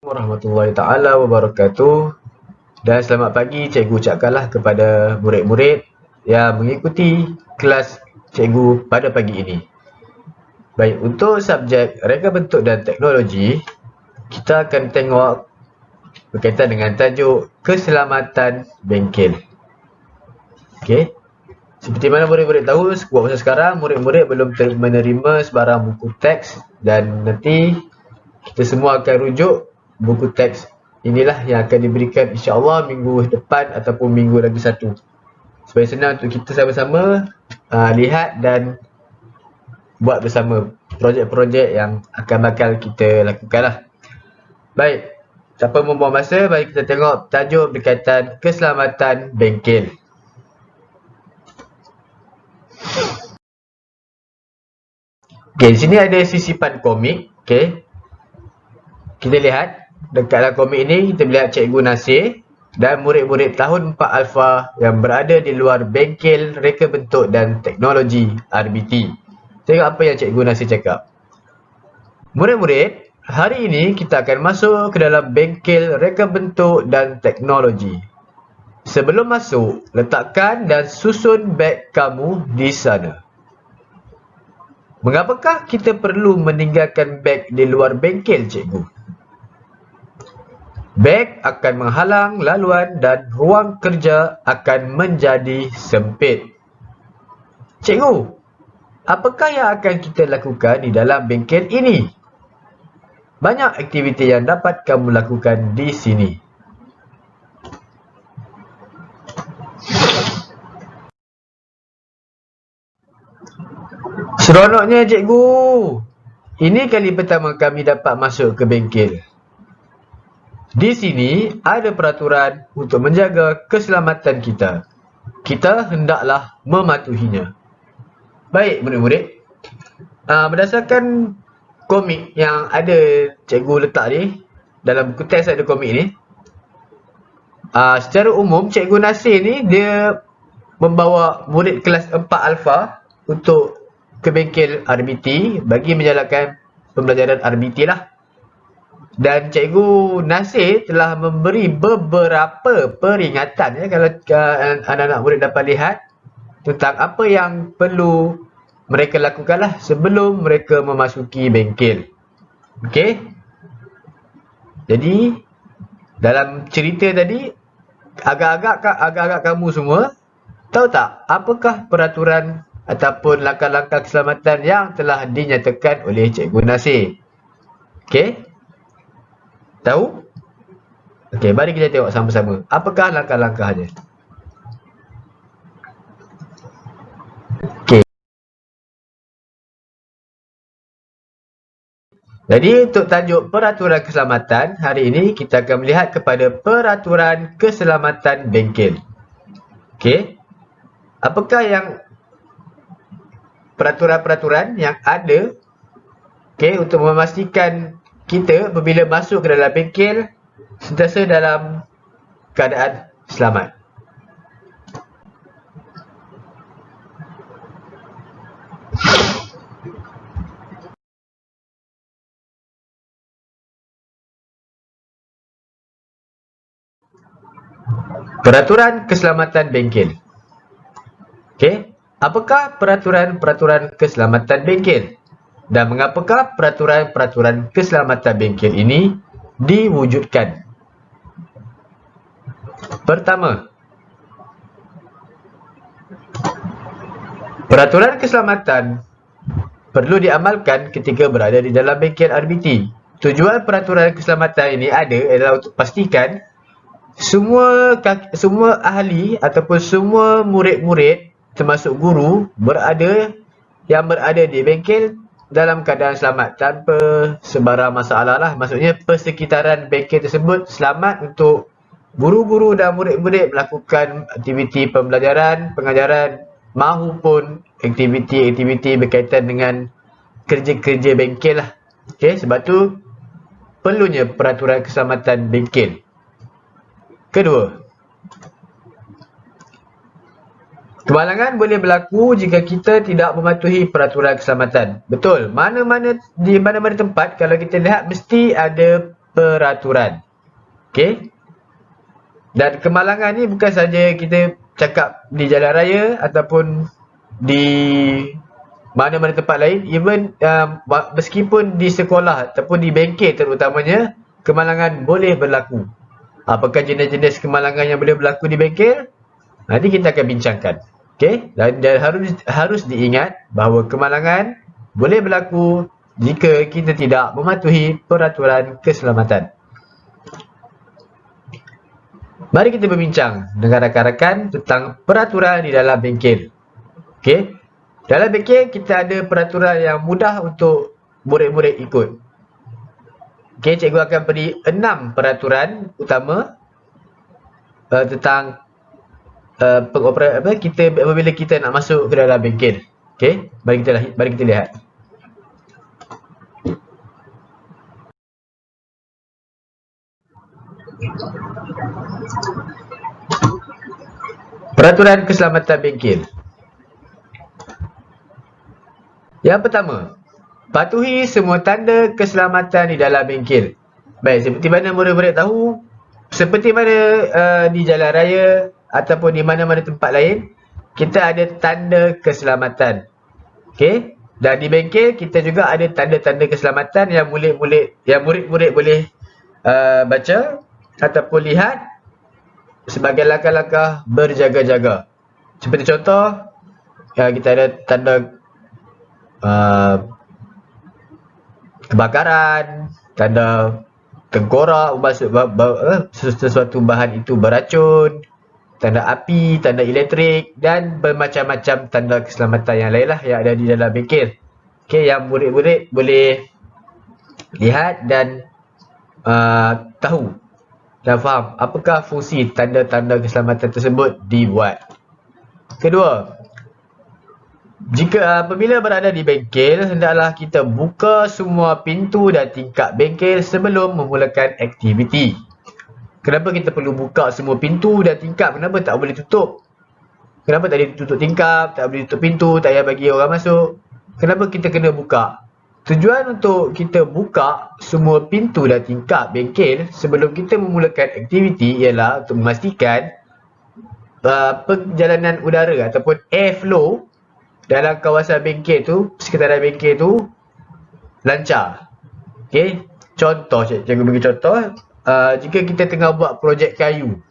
Warahmatullahi Ta'ala Wabarakatuh. Dan selamat pagi cikgu ucapkanlah kepada murid-murid yang mengikuti kelas cikgu pada pagi ini. Baik, untuk subjek reka bentuk dan teknologi, kita akan tengok berkaitan dengan tajuk keselamatan bengkel. Okey. Seperti mana murid-murid tahu, buat masa sekarang murid-murid belum menerima sebarang buku teks dan nanti kita semua akan rujuk buku teks inilah yang akan diberikan insya-Allah minggu depan ataupun minggu lagi satu. Supaya senang untuk kita sama-sama lihat dan buat bersama projek-projek yang akan bakal kita lakukanlah. Baik, tanpa membuang masa, mari kita tengok tajuk berkaitan keselamatan bengkel. Okey, di sini ada sisipan komik, okey. Kita lihat dekat dalam komik ini kita melihat Cikgu Nasir dan murid-murid tahun 4 Alpha yang berada di luar bengkel reka bentuk dan teknologi RBT. Tengok apa yang Cikgu Nasir cakap. Murid-murid, hari ini kita akan masuk ke dalam bengkel reka bentuk dan teknologi. Sebelum masuk, letakkan dan susun beg kamu di sana. Mengapakah kita perlu meninggalkan beg di luar bengkel, cikgu? Beg akan menghalang laluan dan ruang kerja akan menjadi sempit. Cikgu, apakah yang akan kita lakukan di dalam bengkel ini? Banyak aktiviti yang dapat kamu lakukan di sini. Seronoknya cikgu. Ini kali pertama kami dapat masuk ke bengkel. Di sini ada peraturan untuk menjaga keselamatan kita. Kita hendaklah mematuhinya. Baik murid-murid. Berdasarkan komik yang ada cikgu letak ni, dalam buku teks ada komik ni. Secara umum Cikgu Nasir ni dia membawa murid kelas 4 Alpha untuk ke bengkel RBT bagi menjalankan pembelajaran RBT lah. Dan Cikgu Nasir telah memberi beberapa peringatan ya, kalau anak-anak murid dapat lihat tentang apa yang perlu mereka lakukanlah sebelum mereka memasuki bengkel. Okey. Jadi dalam cerita tadi agak-agak kamu semua tahu tak apakah peraturan ataupun langkah-langkah keselamatan yang telah dinyatakan oleh Cikgu Nasir? Okey? Tahu? Okey, mari kita tengok sama-sama. Apakah langkah-langkahnya? Okey. Jadi untuk tajuk peraturan keselamatan, hari ini kita akan melihat kepada peraturan keselamatan bengkel. Okey. Apakah yang peraturan-peraturan yang ada untuk memastikan kita apabila masuk ke dalam bengkel sentiasa dalam keadaan selamat. Peraturan keselamatan bengkel. Okey. Apakah peraturan-peraturan keselamatan bengkel? Dan mengapakah peraturan-peraturan keselamatan bengkel ini diwujudkan? Pertama, peraturan keselamatan perlu diamalkan ketika berada di dalam bengkel RBT. Tujuan peraturan keselamatan ini adalah untuk pastikan semua ahli ataupun semua murid-murid termasuk guru berada di bengkel dalam keadaan selamat tanpa sebarang masalah lah. Maksudnya persekitaran bengkel tersebut selamat untuk guru-guru dan murid-murid melakukan aktiviti pembelajaran, pengajaran mahupun aktiviti-aktiviti berkaitan dengan kerja-kerja bengkel lah. Okey, sebab tu perlunya peraturan keselamatan bengkel. Kedua, kemalangan boleh berlaku jika kita tidak mematuhi peraturan keselamatan. Betul. Di mana-mana tempat kalau kita lihat mesti ada peraturan. Okey. Dan kemalangan ni bukan saja kita cakap di jalan raya ataupun di mana-mana tempat lain, even meskipun di sekolah ataupun di bengkel terutamanya, kemalangan boleh berlaku. Apakah jenis-jenis kemalangan yang boleh berlaku di bengkel? Nanti kita akan bincangkan. Okey, dan harus diingat bahawa kemalangan boleh berlaku jika kita tidak mematuhi peraturan keselamatan. Mari kita berbincang dengan rakan-rakan tentang peraturan di dalam bengkel. Okey. Dalam bengkel kita ada peraturan yang mudah untuk murid-murid ikut. Okey, cikgu akan beri 6 peraturan utama tentang kita apabila kita nak masuk ke dalam bengkel. Okey, mari kita lihat. Peraturan keselamatan bengkel. Yang pertama, patuhi semua tanda keselamatan di dalam bengkel. Baik, seperti mana murid-murid tahu, seperti mana di jalan raya ataupun di mana-mana tempat lain, kita ada tanda keselamatan. Okey, dan di bengkel kita juga ada tanda-tanda keselamatan yang murid-murid boleh baca ataupun lihat sebagai langkah-langkah berjaga-jaga. Seperti contoh, kita ada tanda kebakaran, tanda tengkorak, sesuatu bahan itu beracun, tanda api, tanda elektrik dan bermacam-macam tanda keselamatan yang lain lah yang ada di dalam bengkel. Okey, yang murid-murid boleh lihat dan tahu dan faham apakah fungsi tanda-tanda keselamatan tersebut dibuat. Kedua, jika apabila berada di bengkel, hendaklah kita buka semua pintu dan tingkap bengkel sebelum memulakan aktiviti. Kenapa kita perlu buka semua pintu dan tingkap? Kenapa tak boleh tutup? Kenapa tak boleh tutup tingkap, tak boleh tutup pintu, tak payah bagi orang masuk? Kenapa kita kena buka? Tujuan untuk kita buka semua pintu dan tingkap bengkel sebelum kita memulakan aktiviti ialah untuk memastikan perjalanan udara ataupun airflow dalam kawasan bengkel tu, sekitaran bengkel tu lancar. Okey, contoh cikgu bagi contoh, jika kita tengah buat projek kayu,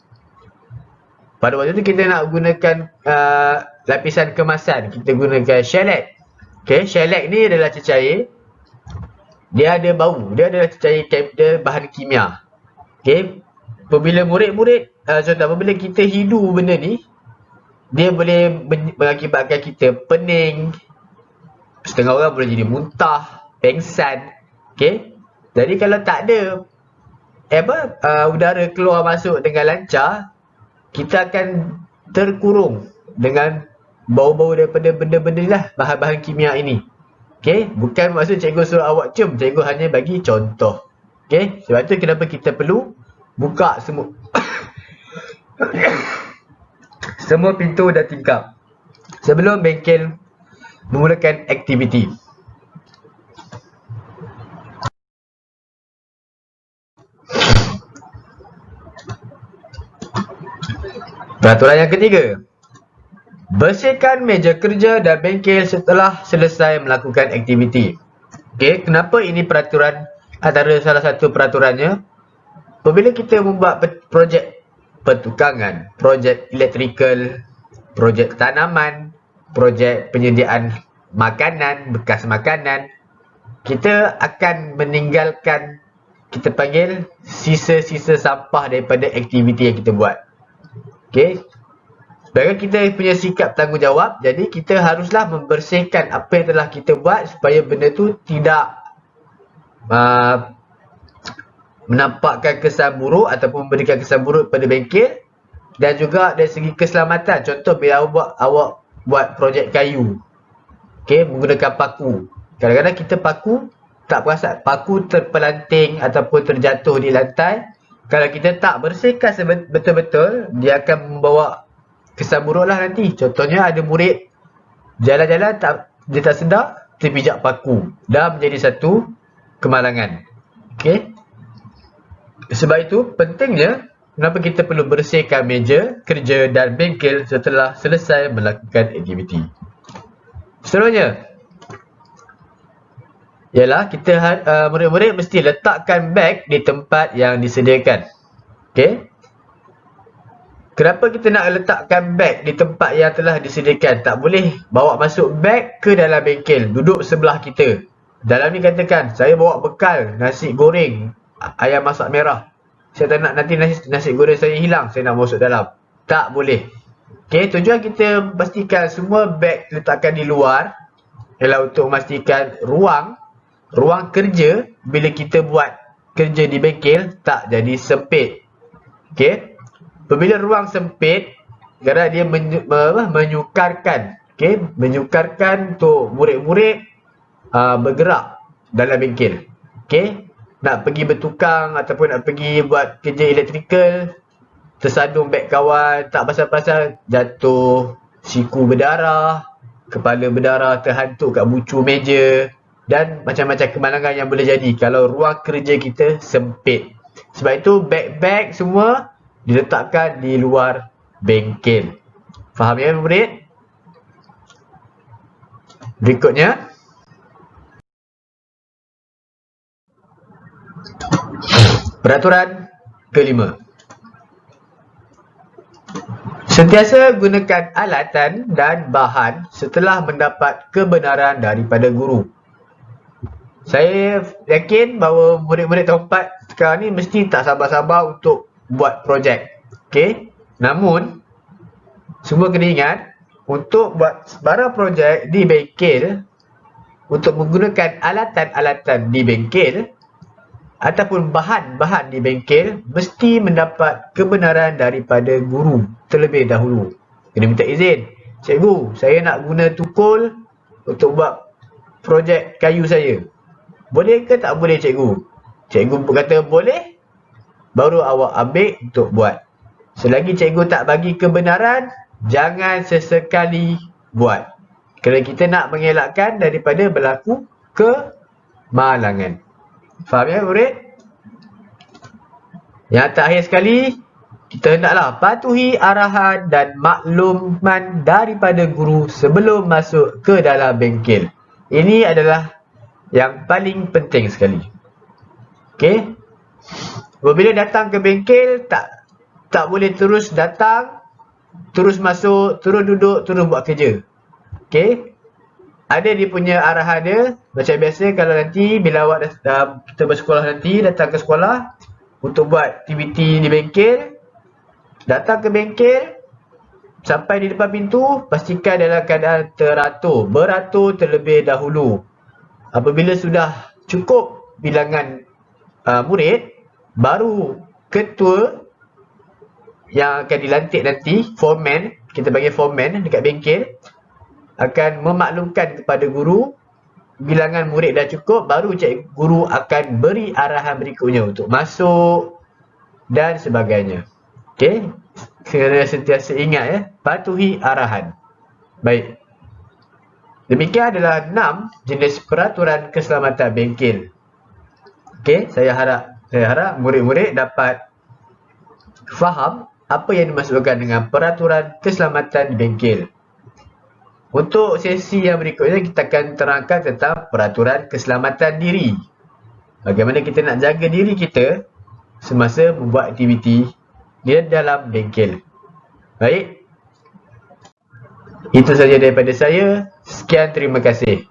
pada waktu tu kita nak gunakan lapisan kemasan, kita gunakan shellac. Okey, shellac ni adalah cecair, dia ada bau, dia adalah cecair, dia bahan kimia. Okey, apabila apabila kita hidu benda ni, dia boleh mengakibatkan kita pening, setengah orang boleh jadi muntah, pengsan. Okey, jadi kalau tak ada udara keluar masuk dengan lancar, kita akan terkurung dengan bau-bau daripada benda-benda ni lah, bahan-bahan kimia ini. Okey, bukan maksud cikgu suruh awak cium, cikgu hanya bagi contoh. Okey, sebab tu kenapa kita perlu buka semua semua pintu dan tingkap sebelum bengkel memulakan aktiviti. Peraturan yang ketiga, bersihkan meja kerja dan bengkel setelah selesai melakukan aktiviti. Okey, kenapa ini peraturan, antara salah satu peraturannya? Apabila kita membuat projek pertukangan, projek elektrikal, projek tanaman, projek penyediaan makanan, bekas makanan, kita akan meninggalkan, kita panggil sisa-sisa sampah daripada aktiviti yang kita buat. Okey, sebagai kita punya sikap tanggungjawab, jadi kita haruslah membersihkan apa yang telah kita buat supaya benda tu tidak menampakkan kesan buruk ataupun memberikan kesan buruk pada bengkel, dan juga dari segi keselamatan. Contoh, bila awak buat projek kayu, okey, menggunakan paku. Kadang-kadang kita paku tak perasan, paku terpelanting ataupun terjatuh di lantai. Kalau kita tak bersihkan betul-betul, dia akan membawa kesan buruk lah nanti. Contohnya ada murid jalan-jalan, dia tak sedar, terpijak paku, dah menjadi satu kemalangan. Okey, Sebab itu pentingnya kenapa kita perlu bersihkan meja, kerja dan bengkel setelah selesai melakukan aktiviti. Seterusnya ialah kita murid-murid mesti letakkan beg di tempat yang disediakan. Okey. Kenapa kita nak letakkan beg di tempat yang telah disediakan? Tak boleh bawa masuk beg ke dalam bengkel, duduk sebelah kita. Dalam ni katakan, saya bawa bekal nasi goreng, ayam masak merah. Saya tak nak nanti nasi goreng saya hilang, saya nak masuk dalam. Tak boleh. Okey, tujuan kita pastikan semua beg letakkan di luar ialah untuk memastikan ruang kerja bila kita buat kerja di bengkel tak jadi sempit. Okey. Apabila ruang sempit, kerana dia menyukarkan, menyukarkan untuk murid-murid bergerak dalam bengkel. Okey, nak pergi bertukang ataupun nak pergi buat kerja elektrikal, tersadung beg kawan, tak pasal-pasal jatuh, siku berdarah, kepala berdarah, terhantuk kat bucu meja dan macam-macam kemalangan yang boleh jadi kalau ruang kerja kita sempit. Sebab itu beg-beg semua diletakkan di luar bengkel. Faham ya murid? Berikutnya, peraturan kelima. Sentiasa gunakan alatan dan bahan setelah mendapat kebenaran daripada guru. Saya yakin bahawa murid-murid tahun 4 sekarang ni mesti tak sabar-sabar untuk buat projek. Okey. Namun semua kena ingat untuk buat barang projek di bengkel, untuk menggunakan alatan-alatan di bengkel ataupun bahan-bahan di bengkel mesti mendapat kebenaran daripada guru terlebih dahulu. Kena minta izin. Cikgu, saya nak guna tukul untuk buat projek kayu saya. Boleh ke tak boleh cikgu? Cikgu berkata boleh, baru awak ambil untuk buat. Selagi cikgu tak bagi kebenaran, jangan sesekali buat. Kerana kita nak mengelakkan daripada berlaku kemalangan. Faham ya murid? Yang terakhir sekali, kita hendaklah patuhi arahan dan makluman daripada guru sebelum masuk ke dalam bengkel. Ini adalah yang paling penting sekali. Okey? Apabila datang ke bengkel, tak boleh terus datang, terus masuk, terus duduk, terus buat kerja. Okey? Ada dia punya arahan dia. Macam biasa kalau nanti bila awak kita bersekolah nanti, datang ke sekolah untuk buat aktiviti di bengkel, datang ke bengkel, sampai di depan pintu, pastikan dalam keadaan teratur, beratur terlebih dahulu. Apabila sudah cukup bilangan murid, baru ketua yang akan dilantik nanti, foreman, kita panggil foreman dekat bengkel, akan memaklumkan kepada guru bilangan murid dah cukup, baru cikgu guru akan beri arahan berikutnya untuk masuk dan sebagainya. Okey, kena sentiasa ingat ya, patuhi arahan. Baik. Demikian adalah 6 jenis peraturan keselamatan bengkel. Okey, saya harap murid-murid dapat faham apa yang dimaksudkan dengan peraturan keselamatan di bengkel. Untuk sesi yang berikutnya, kita akan terangkan tentang peraturan keselamatan diri. Bagaimana kita nak jaga diri kita semasa membuat aktiviti di dalam bengkel. Baik. Itu saja daripada saya. Sekian, terima kasih.